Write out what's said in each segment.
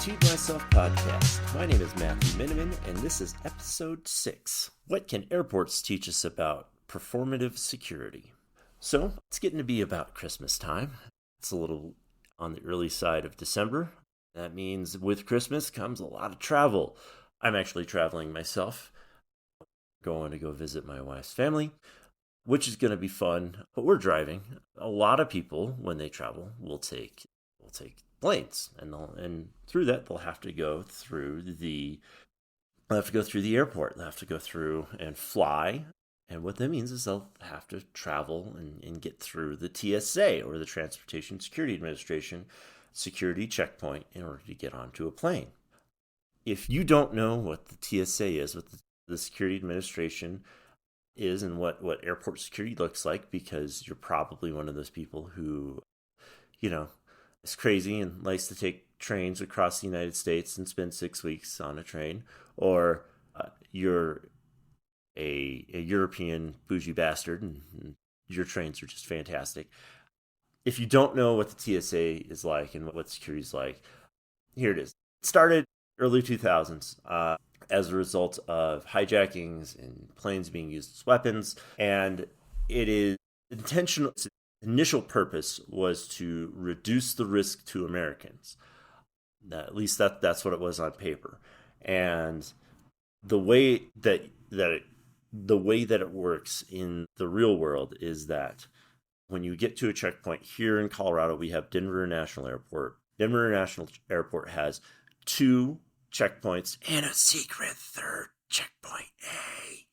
To Myself podcast. My name is Matthew Miniman, and this is episode 6. What can airports teach us about performative security? So, it's getting to be about Christmas time. It's a little on the early side of December. That means with Christmas comes a lot of travel. I'm actually traveling myself, going to go visit my wife's family, which is going to be fun, but we're driving. A lot of people, when they travel, will take planes, and through that they'll have to go through the airport. They'll have to go through and fly, and what that means is they'll have to travel and get through the TSA, or the Transportation Security Administration security checkpoint, in order to get onto a plane. If you don't know what the TSA is, what the Security Administration is, and what airport security looks like, because you're probably one of those people who, is crazy and likes to take trains across the United States and spend 6 weeks on a train, or you're a European bougie bastard and your trains are just fantastic. If you don't know what the TSA is like and what security is like, here it is. It started early 2000s as a result of hijackings and planes being used as weapons, and it is intentional. Its initial purpose was to reduce the risk to Americans. At least that's what it was on paper. And the way that it works in the real world is that when you get to a checkpoint here in Colorado, we have Denver International Airport. Denver International Airport has 2 checkpoints and a secret third checkpoint A,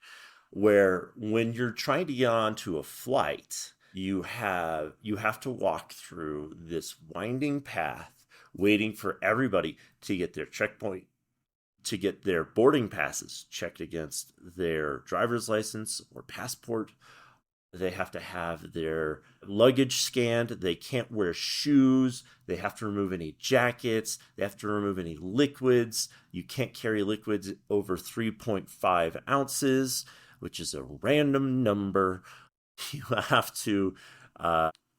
where when you're trying to get onto a flight, you have to walk through this winding path, waiting for everybody to get their checkpoint, to get their boarding passes checked against their driver's license or passport. They have to have their luggage scanned. They can't wear shoes. They have to remove any jackets. They have to remove any liquids. You can't carry liquids over 3.5 ounces, which is a random number. You have to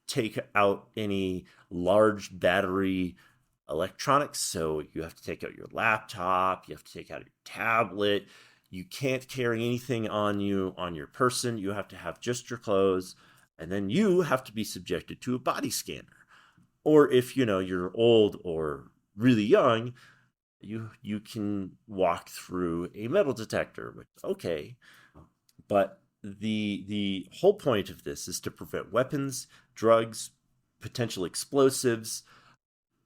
take out any large battery electronics. So you have to take out your laptop. You have to take out your tablet. You can't carry anything on your person. You have to have just your clothes. And then you have to be subjected to a body scanner. Or if you're old or really young, you can walk through a metal detector, which okay. But the whole point of this is to prevent weapons, drugs, potential explosives,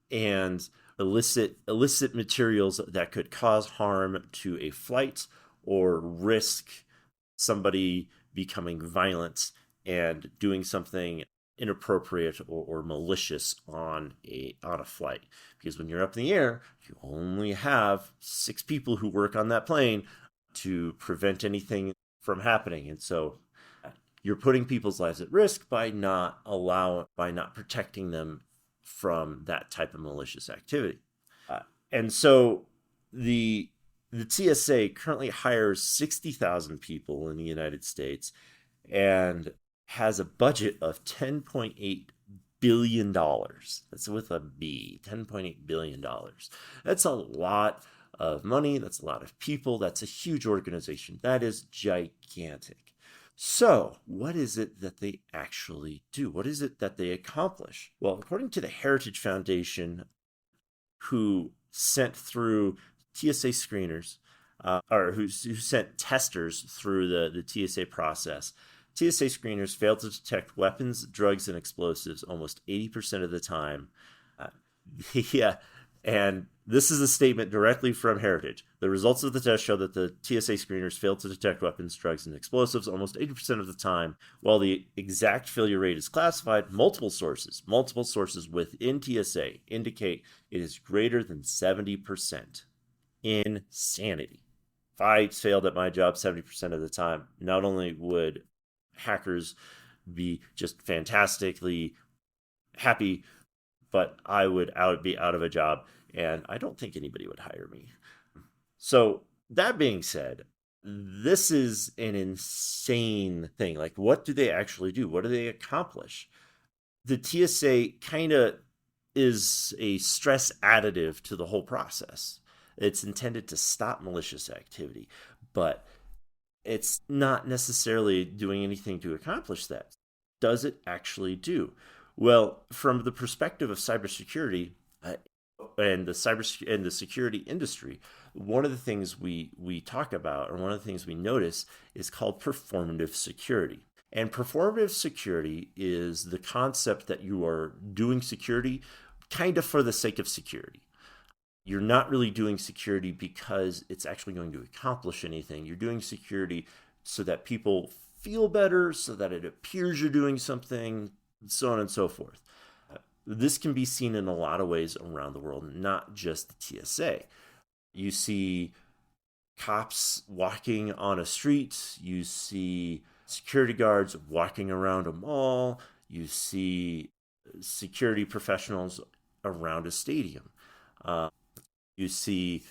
and illicit materials that could cause harm to a flight or risk somebody becoming violent and doing something inappropriate or malicious on a flight. Because when you're up in the air, you only have 6 people who work on that plane to prevent anything from happening. And so you're putting people's lives at risk by not protecting them from that type of malicious activity. And so the TSA currently hires 60,000 people in the United States and has a budget of $10.8 billion. That's with a B, $10.8 billion. That's a lot of money. That's a lot of people. That's a huge organization. That is gigantic. So what is it that they actually do? What is it that they accomplish? Well, according to the Heritage Foundation, who sent through TSA screeners, or who sent testers through the TSA process, TSA screeners failed to detect weapons, drugs, and explosives almost 80% of the time. Yeah, and this is a statement directly from Heritage. The results of the test show that the TSA screeners failed to detect weapons, drugs, and explosives almost 80% of the time. While the exact failure rate is classified, multiple sources within TSA indicate it is greater than 70%. Insanity. If I failed at my job 70% of the time, not only would hackers be just fantastically happy, but I would be out of a job, and I don't think anybody would hire me. So that being said, this is an insane thing. Like, what do they actually do? What do they accomplish? The TSA is a stress additive to the whole process. It's intended to stop malicious activity, but it's not necessarily doing anything to accomplish that. Does it actually do? Well, from the perspective of cybersecurity, and the security industry, one of the things we talk about, or one of the things we notice, is called performative security. And performative security is the concept that you are doing security kind of for the sake of security. You're not really doing security because it's actually going to accomplish anything. You're doing security so that people feel better, so that it appears you're doing something, so on and so forth. This can be seen in a lot of ways around the world, not just the TSA. You see cops walking on a street, you see security guards walking around a mall, you see security professionals around a stadium. You see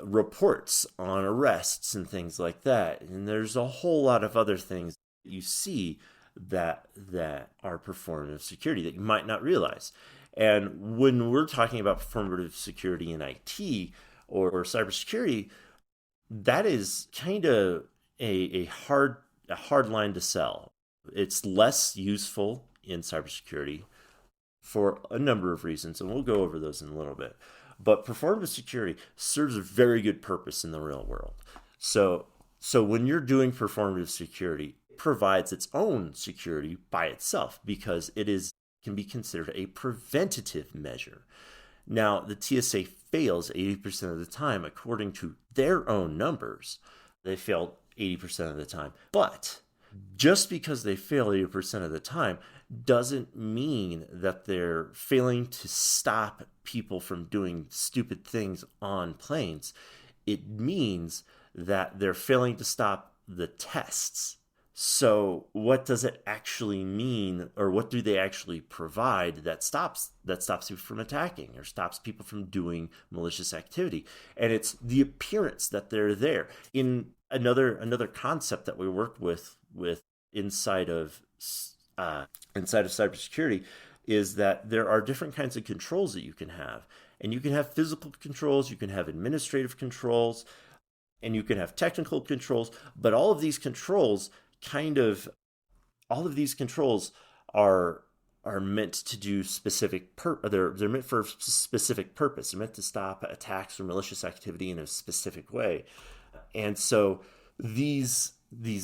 reports on arrests and things like that. And there's a whole lot of other things that you see that are performative security that you might not realize. And when we're talking about performative security in IT or cybersecurity, that is kind of a hard line to sell. It's less useful in cybersecurity for a number of reasons, and we'll go over those in a little bit. But performative security serves a very good purpose in the real world. So when you're doing performative security, it provides its own security by itself because can be considered a preventative measure. Now, the TSA fails 80% of the time according to their own numbers. They fail 80% of the time. But just because they fail 80% of the time doesn't mean that they're failing to stop people from doing stupid things on planes. It means that they're failing to stop the tests. So what does it actually mean, or what do they actually provide that stops people from attacking or stops people from doing malicious activity? And it's the appearance that they're there. In another concept that we work with inside of cybersecurity is that there are different kinds of controls that you can have. And you can have physical controls, you can have administrative controls, and you can have technical controls, but all of these controls are meant to do they're meant for a specific purpose. They're meant to stop attacks or malicious activity in a specific way. And so these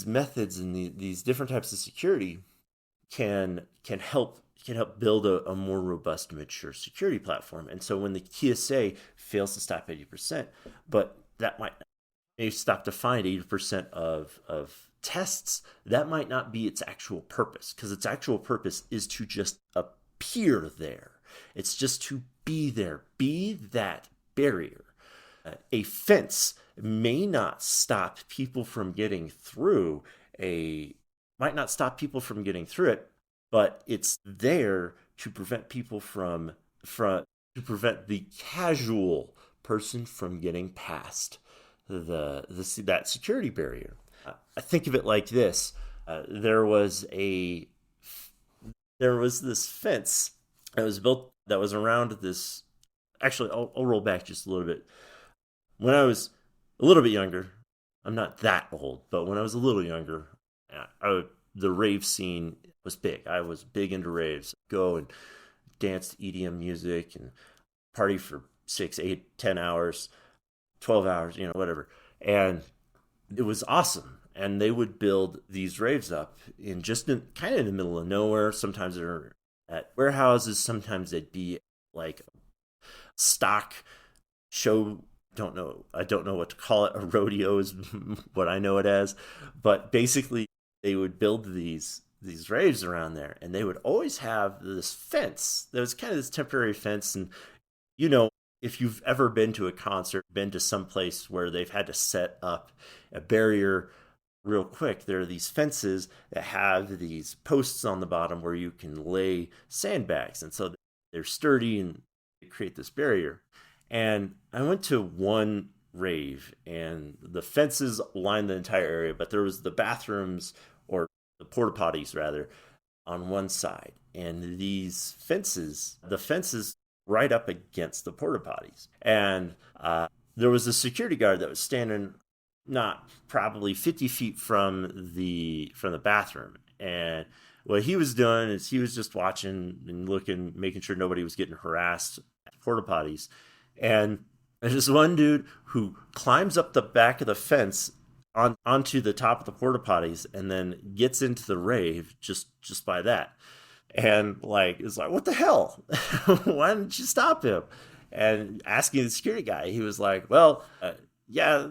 methods and these different types of security can help build a more robust, mature security platform. And so when the TSA fails to stop 80%, but that might stop to find 80% of tests, that might not be its actual purpose, because its actual purpose is to just appear there. It's just to be there, be that barrier. A fence may not stop people from getting through might not stop people from getting through it, but it's there to prevent people to prevent the casual person from getting past that security barrier. I think of it like this: there was this fence that was built that was around this. Actually, I'll roll back just a little bit. When I was a little bit younger, I'm not that old, but when I was a little younger, the rave scene was big. I was big into raves. Go and dance to EDM music and party for 6, 8, 10 hours, 12 hours, whatever. And it was awesome. And they would build these raves up kind of in the middle of nowhere. Sometimes they're at warehouses. Sometimes they'd be like stock show. I don't know what to call it. A rodeo is what I know it as. But basically, they would build these raves around there, and they would always have this fence. There was kind of this temporary fence, and if you've ever been to a concert, been to some place where they've had to set up a barrier real quick, there are these fences that have these posts on the bottom where you can lay sandbags, and so they're sturdy and they create this barrier. And I went to one rave, and the fences lined the entire area, but there was the bathrooms, or the porta potties rather, on one side, and the fences right up against the porta potties. And there was a security guard that was standing not probably 50 feet from the bathroom. And what he was doing is he was just watching and looking, making sure nobody was getting harassed at porta potties. And there's this one dude who climbs up the back of the fence onto the top of the porta potties and then gets into the rave just by that. And like it's like, what the hell? Why didn't you stop him? And asking the security guy, he was like, well, yeah,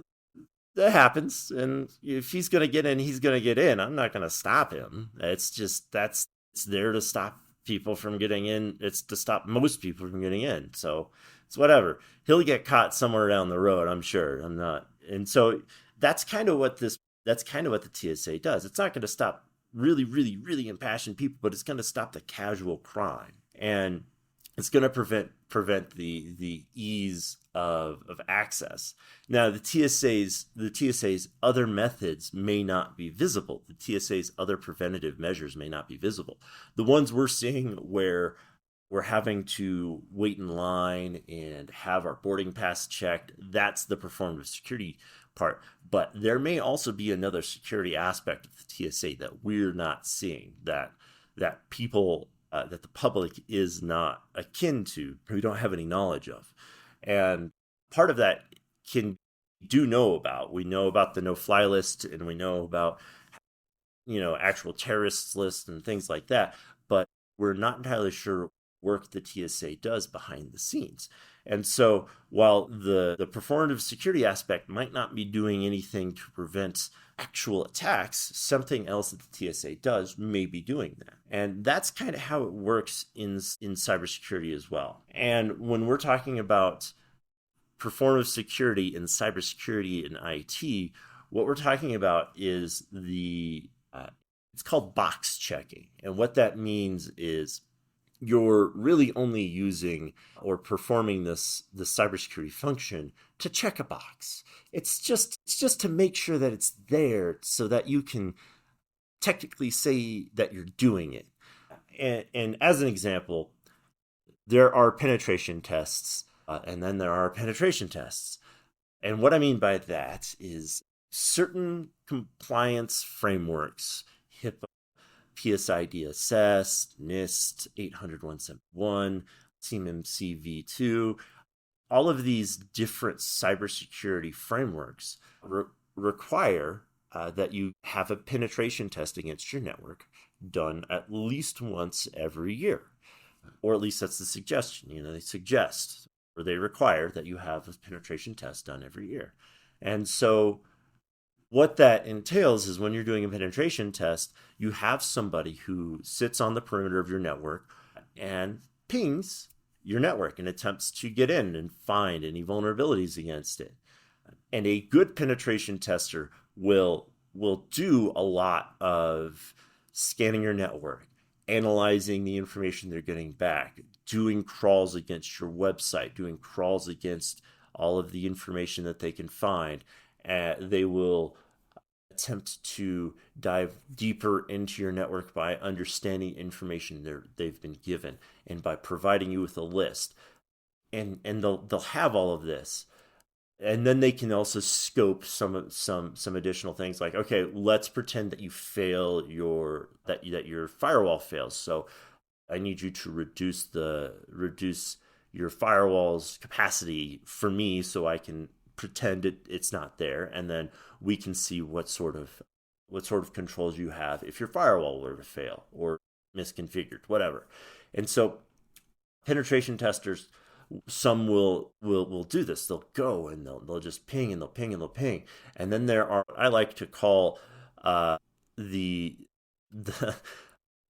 that happens, and if he's gonna get in, he's gonna get in. I'm not gonna stop him. It's there to stop people from getting in. It's to stop most people from getting in. So it's whatever. He'll get caught somewhere down the road, I'm sure. I'm not. And so that's kind of what this. That's kind of what the TSA does. It's not going to stop really, really, really impassioned people, but it's going to stop the casual crime, and it's going to prevent the ease of access. Now, the TSA's other methods may not be visible. The TSA's other preventative measures may not be visible. The ones we're seeing where we're having to wait in line and have our boarding pass checked, that's the performative security part. But there may also be another security aspect of the TSA that we're not seeing, that people that the public is not akin to, we don't have any knowledge of. And part of that can do know about. We know about the no-fly list, and we know about actual terrorists lists and things like that, but we're not entirely sure work the TSA does behind the scenes. And so while the performative security aspect might not be doing anything to prevent actual attacks, something else that the TSA does may be doing that. And that's kind of how it works in cybersecurity as well. And when we're talking about performative security in cybersecurity and IT, what we're talking about is it's called box checking. And what that means is you're really only using or performing the cybersecurity function to check a box. It's just to make sure that it's there so that you can technically say that you're doing it. And as an example, there are penetration tests, and then there are penetration tests. And what I mean by that is certain compliance frameworks, HIPAA, PSI DSS, NIST, 800-171, TeamMC v2, all of these different cybersecurity frameworks require that you have a penetration test against your network done at least once every year. Or at least that's the suggestion. They suggest or they require that you have a penetration test done every year. And so what that entails is when you're doing a penetration test, you have somebody who sits on the perimeter of your network and pings your network and attempts to get in and find any vulnerabilities against it. And a good penetration tester will do a lot of scanning your network, analyzing the information they're getting back, doing crawls against your website, doing crawls against all of the information that they can find. They will attempt to dive deeper into your network by understanding information they've been given and by providing you with a list. And they'll have all of this. And then they can also scope some additional things like, okay, let's pretend that you fail that your firewall fails. So I need you to reduce your firewall's capacity for me so I can pretend it's not there, and then we can see what sort of controls you have if your firewall were to fail or misconfigured, whatever. And so penetration testers, some will do this. They'll go and they'll just ping and they'll ping and they'll ping. And then there are, I like to call the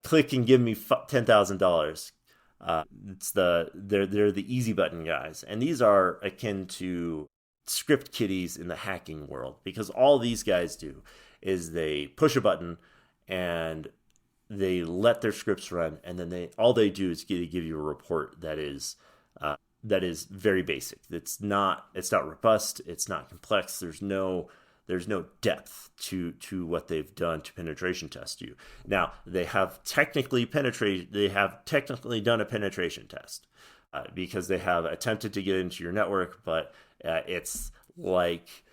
click and give me $10,000. They're the easy button guys, and these are akin to script kiddies in the hacking world, because all these guys do is they push a button and they let their scripts run, and then all they do is give you a report that is very basic. It's not robust. It's not complex. There's no there's no depth to what they've done to penetration test you. Now they have technically done a penetration test because they have attempted to get into your network, but it's like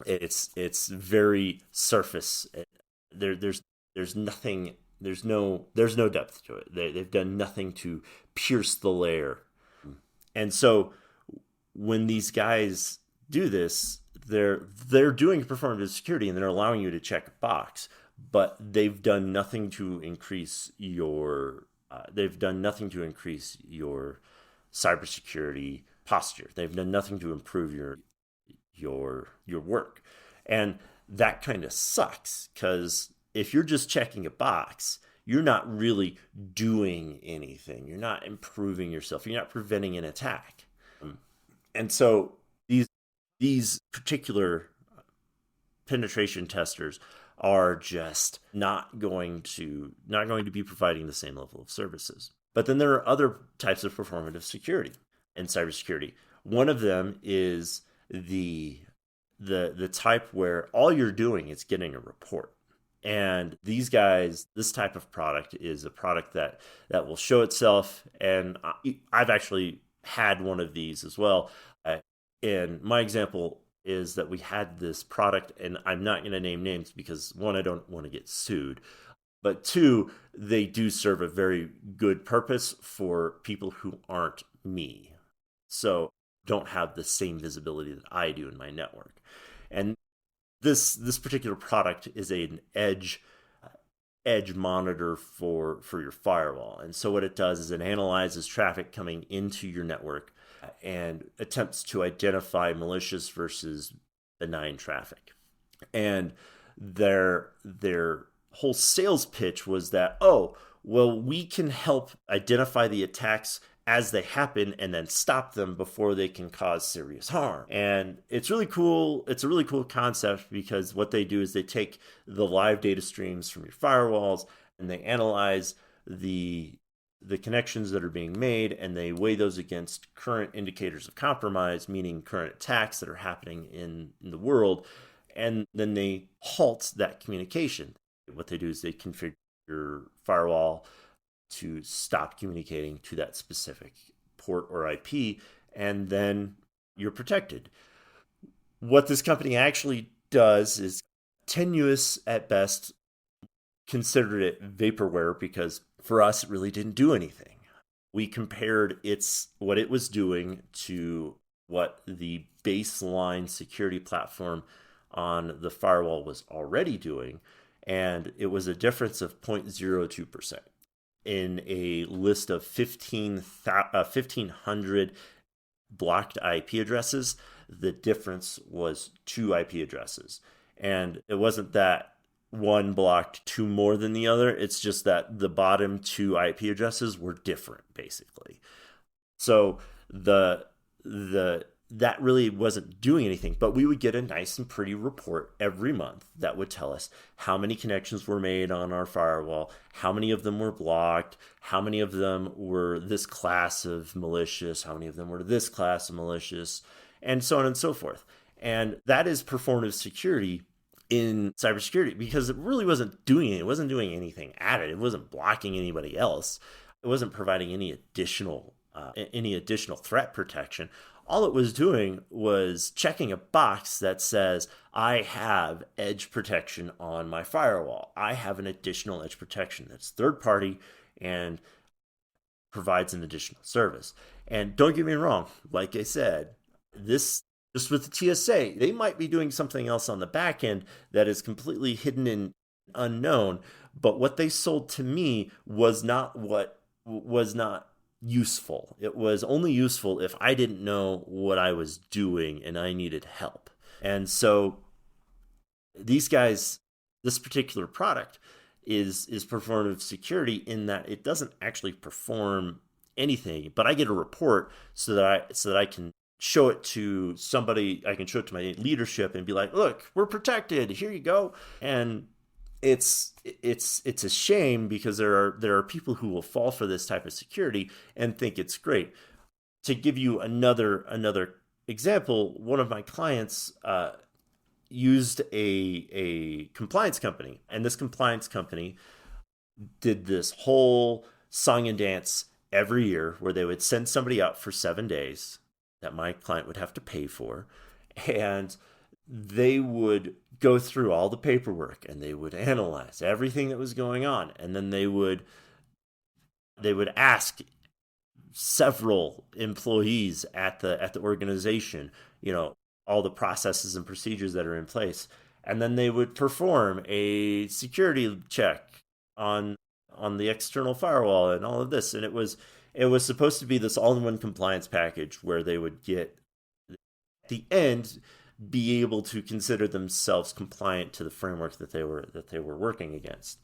it's very surface. There's nothing. There's no depth to it. They've done nothing to pierce the layer. And so when these guys do this, they're doing performative security and they're allowing you to check a box, but they've done nothing to increase your cybersecurity posture. They've done nothing to improve your work. And that kind of sucks, because if you're just checking a box, you're not really doing anything. You're not improving yourself. You're not preventing an attack. And so these particular penetration testers are just not going to be providing the same level of services. But then there are other types of performative security and cybersecurity. One of them is the type where all you're doing is getting a report. And these guys, this type of product is a product that will show itself. And I've actually had one of these as well. And my example is that we had this product, and I'm not going to name names because, one, I don't want to get sued. But two, they do serve a very good purpose for people who aren't me. So don't have the same visibility that I do in my network. And this particular product is an edge monitor for your firewall. And so what it does is it analyzes traffic coming into your network and attempts to identify malicious versus benign traffic. And their whole sales pitch was that, oh, well, we can help identify the attacks as they happen and then stop them before they can cause serious harm. And it's really cool. It's a really cool concept, because what they do is they take the live data streams from your firewalls and they analyze the connections that are being made, and they weigh those against current indicators of compromise, meaning current attacks that are happening in the world. And then they halt that communication. What they do is they configure your firewall to stop communicating to that specific port or IP, and then you're protected. What this company actually does is tenuous at best. Considered it vaporware, because for us it really didn't do anything. We compared what it was doing to what the baseline security platform on the firewall was already doing, and it was a difference of 0.02%. In a list of 1,500 blocked IP addresses, the difference was 2 IP addresses. And it wasn't that one blocked 2 more than the other. It's just that the bottom 2 IP addresses were different, basically. So that really wasn't doing anything, but we would get a nice and pretty report every month that would tell us how many connections were made on our firewall, how many of them were blocked, how many of them were this class of malicious, how many of them were this class of malicious, and so on and so forth. And that is performative security in cybersecurity, because it really wasn't doing it. It wasn't doing anything added. It wasn't blocking anybody else. It wasn't providing any additional threat protection. All it was doing was checking a box that says, I have edge protection on my firewall. I have an additional edge protection that's third party and provides an additional service. And don't get me wrong, like I said, this just with the TSA, they might be doing something else on the back end that is completely hidden and unknown. But what they sold to me was not useful. It was only useful if I didn't know what I was doing and I needed help. And so these guys, this particular product is performative security in that it doesn't actually perform anything, but I get a report so that I can show it to somebody. I can show it to my leadership and be like, look, we're protected. Here you go. And it's a shame, because there are people who will fall for this type of security and think it's great. To give you another example, one of my clients used a compliance company, and this compliance company did this whole song and dance every year where they would send somebody out for 7 days that my client would have to pay for, and they would go through all the paperwork and they would analyze everything that was going on, and then they would ask several employees at the organization, all the processes and procedures that are in place, and then they would perform a security check on the external firewall and all of this, and it was supposed to be this all-in-one compliance package where they would get at the end be able to consider themselves compliant to the framework that they were working against.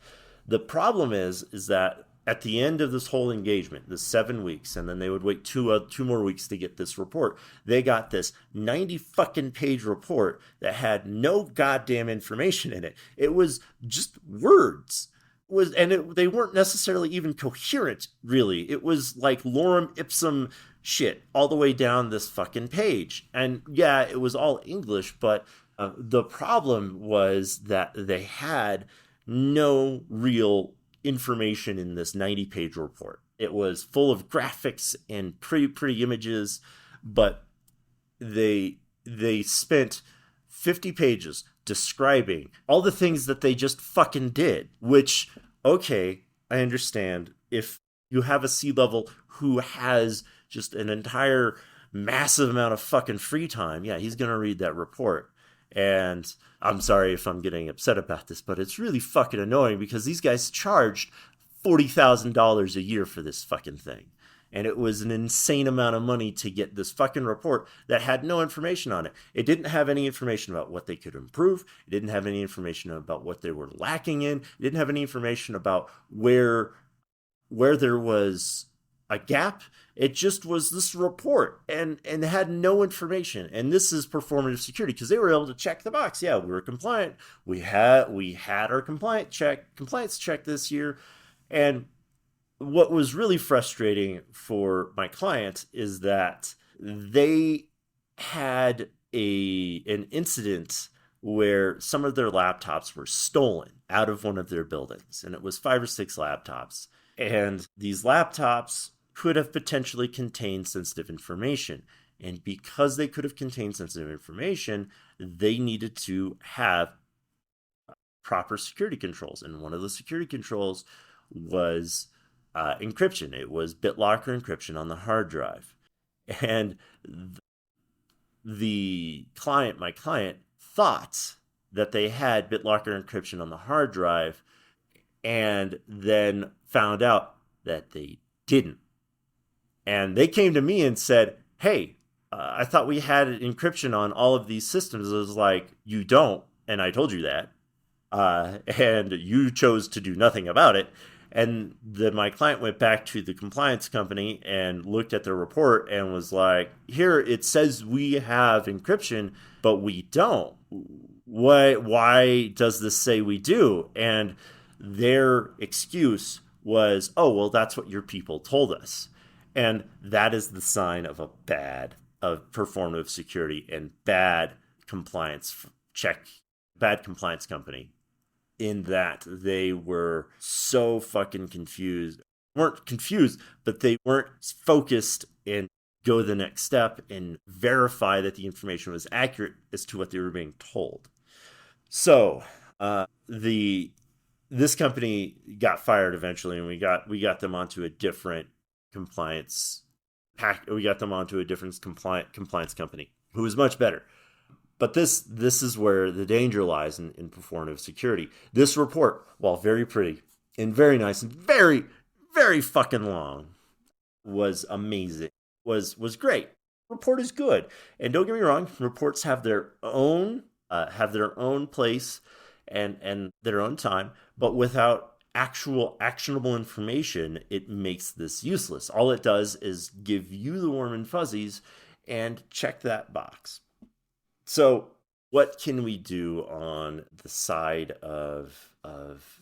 The problem is that at the end of this whole engagement, the 7 weeks, and then they would wait two more weeks to get this report. They got this 90 fucking page report that had no goddamn information in it. It was just words. They weren't necessarily even coherent, really. It was like lorem ipsum shit all the way down this fucking page. And yeah, it was all English, but the problem was that they had no real information in this 90-page report. It was full of graphics and pretty images, but they spent 50 pages describing all the things that they just fucking did, which, okay, I understand. If you have a C-level who has just an entire massive amount of fucking free time, yeah, he's going to read that report. And I'm sorry if I'm getting upset about this, but it's really fucking annoying because these guys charged $40,000 a year for this fucking thing. And it was an insane amount of money to get this fucking report that had no information on it. It didn't have any information about what they could improve. It didn't have any information about what they were lacking in. It didn't have any information about where there was a gap. It just was this report and had no information. And this is performative security because they were able to check the box. Yeah, we were compliant. We had our compliance check this year. And what was really frustrating for my client is that they had an incident where some of their laptops were stolen out of one of their buildings, and it was 5 or 6 laptops. And these laptops could have potentially contained sensitive information. And because they could have contained sensitive information, they needed to have proper security controls. And one of the security controls was encryption. It was BitLocker encryption on the hard drive. And my client, thought that they had BitLocker encryption on the hard drive, and then found out that they didn't. And they came to me and said, hey, I thought we had encryption on all of these systems. I was like, you don't, and I told you that. And you chose to do nothing about it. And then my client went back to the compliance company and looked at their report and was like, here, it says we have encryption, but we don't. Why does this say we do? And their excuse was, oh, well, that's what your people told us. And that is the sign of of performative security and bad compliance company, in that they were so fucking confused. Weren't confused, but they weren't focused and go the next step and verify that the information was accurate as to what they were being told. So this company got fired eventually, and we got them onto a different compliance pack. We got them onto a different compliance company who was much better. But this is where the danger lies in performative security. This report, while very pretty and very nice and very, very fucking long, was amazing. Was great. Report is good, and don't get me wrong. Reports have their own place and their own time, but without actual actionable information, it makes this useless. All it does is give you the warm and fuzzies and check that box. So what can we do on the side of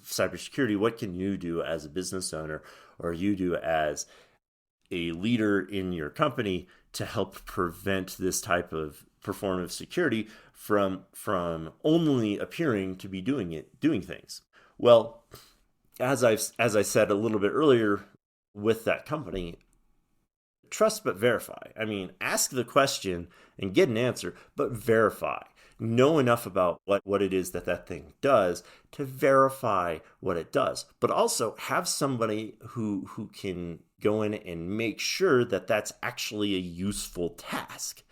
cybersecurity? What can you do as a business owner, or you do as a leader in your company to help prevent this type of performative security from only appearing to be doing things? Well, as I said a little bit earlier with that company, trust but verify. I mean, ask the question and get an answer, but verify. Know enough about what it is that thing does to verify what it does, but also have somebody who can go in and make sure that that's actually a useful task.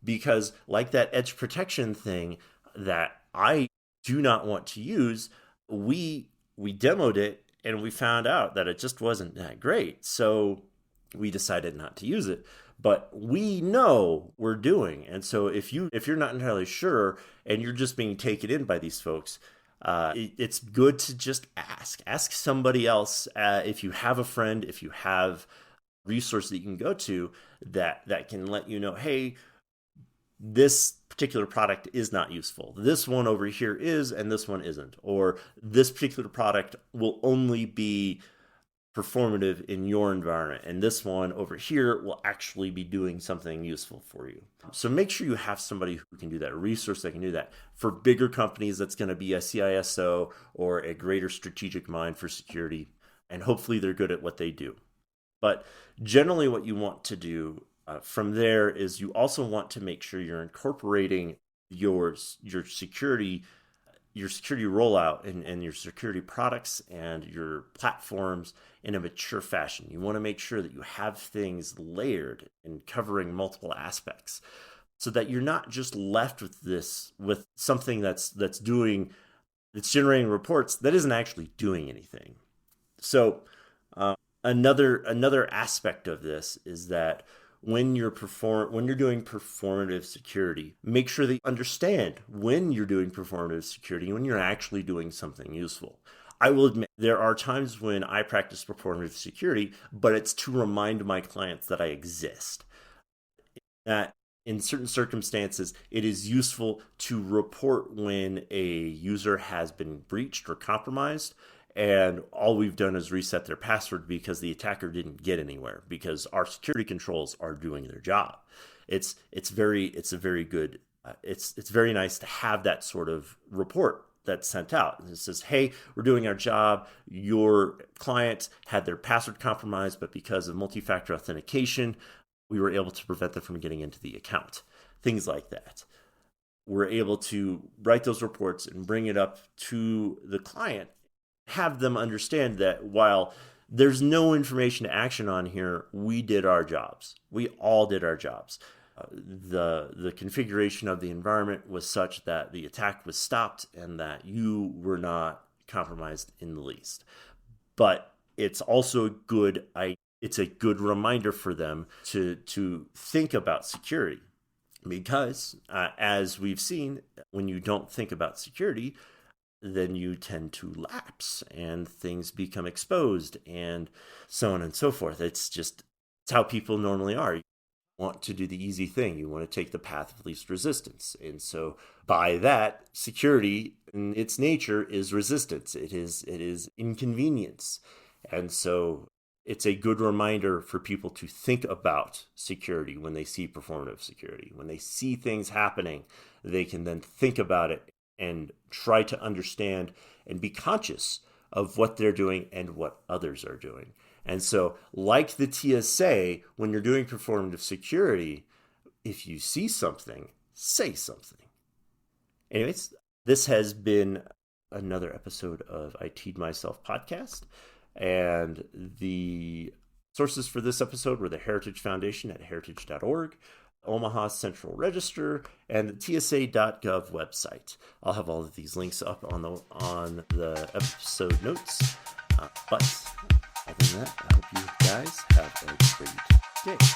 Because like that edge protection thing that I do not want to use, we demoed it and we found out that it just wasn't that great. So we decided not to use it. But we know we're doing. And so if you're not entirely sure and you're just being taken in by these folks, it's good to just ask somebody else. If you have a friend, if you have a resource that you can go to that can let you know, hey, this particular product is not useful. This one over here is, and this one isn't. Or this particular product will only be performative in your environment, and this one over here will actually be doing something useful for you. So make sure you have somebody who can do that, a resource that can do that. For bigger companies, that's going to be a CISO or a greater strategic mind for security, and hopefully they're good at what they do. But generally what you want to do from there is you also want to make sure you're incorporating your security rollout and your security products and your platforms in a mature fashion. You want to make sure that you have things layered and covering multiple aspects so that you're not just left with something that's generating reports that isn't actually doing anything. So another aspect of this is that when you're doing performative security, make sure that you understand when you're doing performative security and when you're actually doing something useful. I will admit there are times when I practice performative security, but it's to remind my clients that I exist. That in certain circumstances, it is useful to report when a user has been breached or compromised, and all we've done is reset their password because the attacker didn't get anywhere, because our security controls are doing their job. It's very nice to have that sort of report that's sent out. It says, hey, we're doing our job. Your client had their password compromised, but because of multi-factor authentication, we were able to prevent them from getting into the account. Things like that. We're able to write those reports and bring it up to the client, have them understand that while there's no information to action on here, we did our jobs. We all did our jobs. The configuration of the environment was such that the attack was stopped and that you were not compromised in the least. But it's also it's a good reminder for them to think about security, because as we've seen, when you don't think about security, then you tend to lapse and things become exposed and so on and so forth. It's how people normally are. You want to do the easy thing. You want to take the path of least resistance. And so by that, security in its nature is resistance. It is inconvenience. And so it's a good reminder for people to think about security when they see performative security. When they see things happening, they can then think about it and try to understand and be conscious of what they're doing and what others are doing. And so, like the TSA, when you're doing performative security, if you see something, say something. Anyways, this has been another episode of I T'd Myself podcast. And the sources for this episode were the Heritage Foundation at heritage.org, Omaha Central Register, and the TSA.gov website. I'll have all of these links up on the episode notes. But other than that, I hope you guys have a great day.